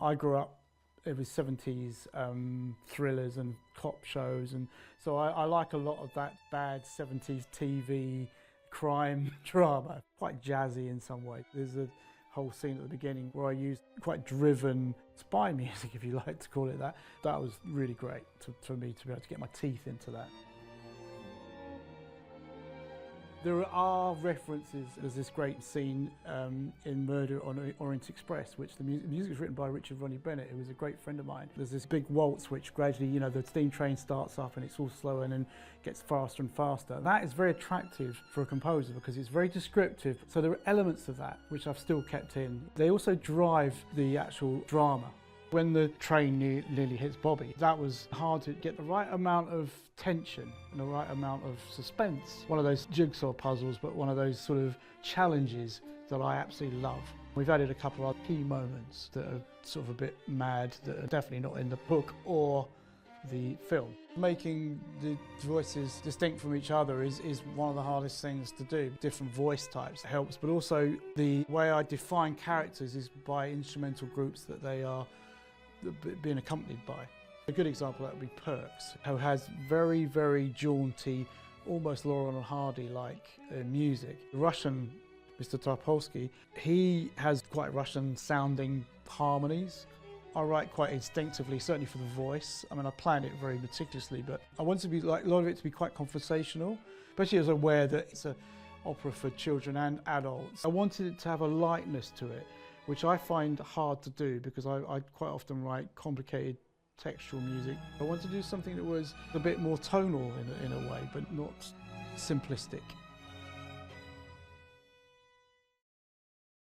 I grew up with 70s thrillers and cop shows, and so I like a lot of that bad 70s TV crime drama. Quite jazzy in some way. There's a whole scene at the beginning where I used quite driven spy music, if you like to call it that. That was really great for me to be able to get my teeth into that. There are references. There's this great scene in Murder on Orient Express, which the music is written by Richard Ronnie Bennett, who was a great friend of mine. There's this big waltz which gradually, you know, the steam train starts up and it's all slower and then gets faster and faster. That is very attractive for a composer because it's very descriptive. So there are elements of that which I've still kept in. They also drive the actual drama. When the train nearly hits Bobby, that was hard to get the right amount of tension and the right amount of suspense. One of those jigsaw puzzles, but one of those sort of challenges that I absolutely love. We've added a couple of key moments that are sort of a bit mad, that are definitely not in the book or the film. Making the voices distinct from each other is one of the hardest things to do. Different voice types helps, but also the way I define characters is by instrumental groups that they are being accompanied by. A good example of that would be Perks, who has very, very jaunty, almost Laurel and Hardy-like music. The Russian, Mr. Tarpolsky, he has quite Russian-sounding harmonies. I write quite instinctively, certainly for the voice. I mean, I plan it very meticulously, but I want to be like a lot of it to be quite conversational, especially as I'm aware that it's an opera for children and adults. I wanted it to have a lightness to it, which I find hard to do because I quite often write complicated textual music. I wanted to do something that was a bit more tonal in a way, but not simplistic.